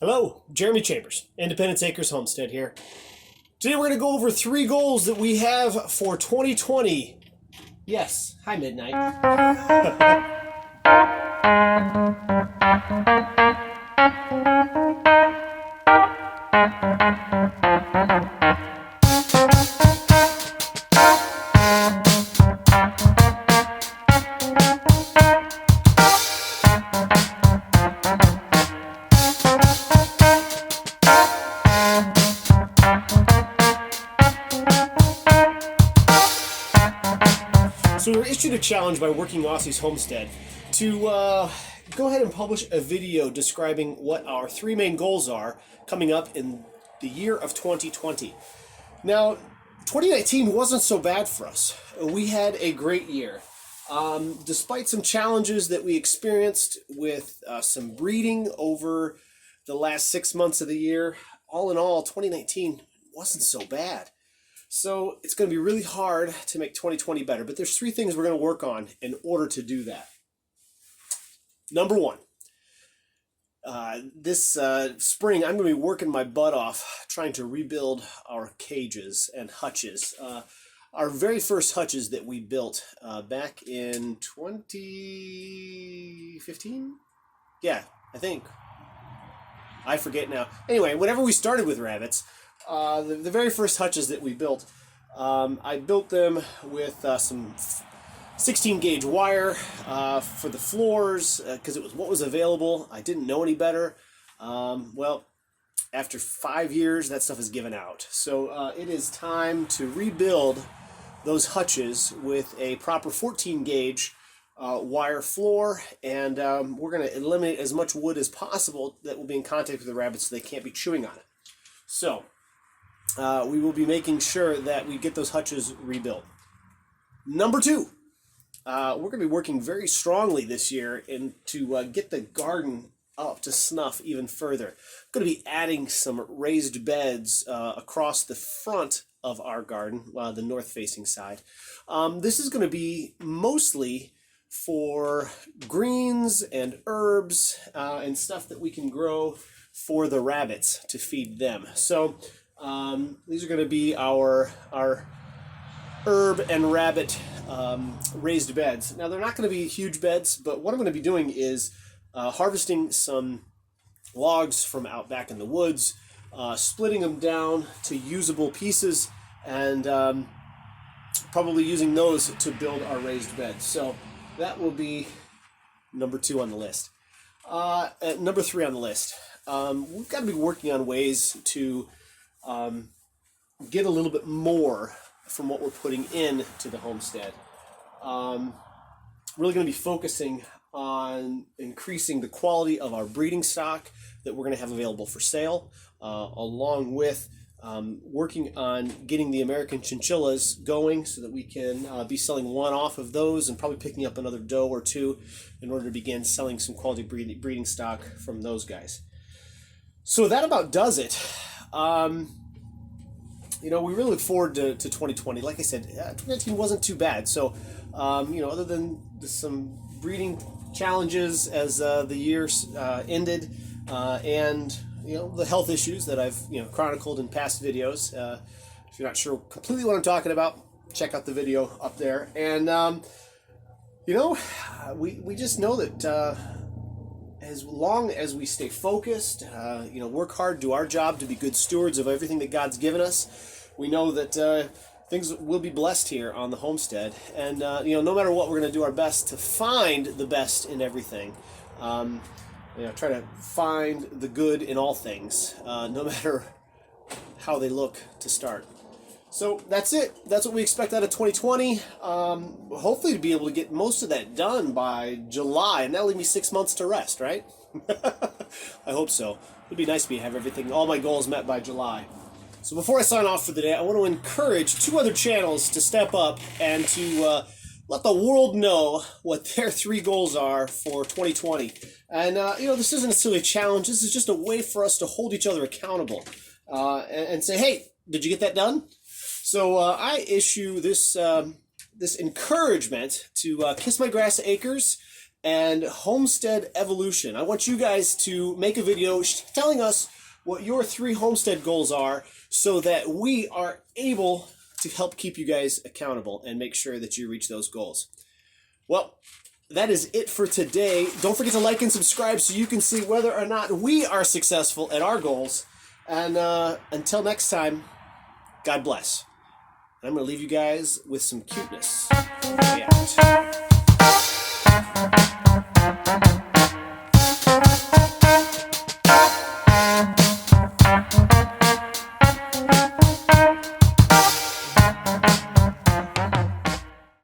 Hello, Jeremy Chambers, Independence Acres Homestead here. Today we're going to go over 3 goals that we have for 2020. Yes, hi Midnight. So we were issued a challenge by Working Aussies Homestead to go ahead and publish a video describing what our 3 main goals are coming up in the year of 2020. Now, 2019 wasn't so bad for us. We had a great year. Despite some challenges that we experienced with some breeding over the last 6 months of the year, all in all, 2019 wasn't so bad. So it's going to be really hard to make 2020 better, but there's 3 things we're going to work on in order to do that. Number 1, this spring I'm going to be working my butt off trying to rebuild our cages and hutches. Our very first hutches that we built back in 2015? Yeah, I think. I forget now. Anyway, whenever we started with rabbits, the very first hutches that we built, I built them with some 16 gauge wire for the floors because it was what was available. I didn't know any better. Well, after 5 years, that stuff is given out. So it is time to rebuild those hutches with a proper 14 gauge wire floor, and we're going to eliminate as much wood as possible that will be in contact with the rabbits so they can't be chewing on it. So we will be making sure that we get those hutches rebuilt. Number 2, we're going to be working very strongly this year to get the garden up to snuff even further. I'm going to be adding some raised beds across the front of our garden, the north-facing side. This is going to be mostly for greens and herbs and stuff that we can grow for the rabbits to feed them. So these are going to be our herb and rabbit raised beds. Now they're not going to be huge beds, but what I'm going to be doing is harvesting some logs from out back in the woods, splitting them down to usable pieces, and probably using those to build our raised beds. So that will be number 2 on the list. Number 3 on the list. We've got to be working on ways to get a little bit more from what we're putting in to the homestead. Really going to be focusing on increasing the quality of our breeding stock that we're going to have available for sale, along with working on getting the American chinchillas going so that we can be selling one off of those and probably picking up another doe or 2 in order to begin selling some quality breeding stock from those guys. So that about does it. We really look forward to 2020. Like I said, 2019 wasn't too bad. So, other than some breeding challenges as the year ended, and the health issues that I've chronicled in past videos. If you're not sure completely what I'm talking about, check out the video up there. And we just know that as long as we stay focused, work hard, do our job to be good stewards of everything that God's given us, we know that things will be blessed here on the homestead. And no matter what, we're going to do our best to find the best in everything. Try to find the good in all things, no matter how they look to start. So that's it. That's what we expect out of 2020. Hopefully to be able to get most of that done by July, and that'll leave me 6 months to rest, right? I hope so. It'd be nice to have all my goals met by July. So before I sign off for the day, I want to encourage 2 other channels to step up and to let the world know what their 3 goals are for 2020. And, this isn't necessarily a challenge. This is just a way for us to hold each other accountable and say, hey, did you get that done? So I issue this encouragement to Kiss My Grass Acres and Homestead Evolution. I want you guys to make a video telling us what your 3 homestead goals are so that we are able to help keep you guys accountable and make sure that you reach those goals. Well, that is it for today. Don't forget to like and subscribe so you can see whether or not we are successful at our goals. And until next time, God bless. And I'm going to leave you guys with some cuteness. Way out.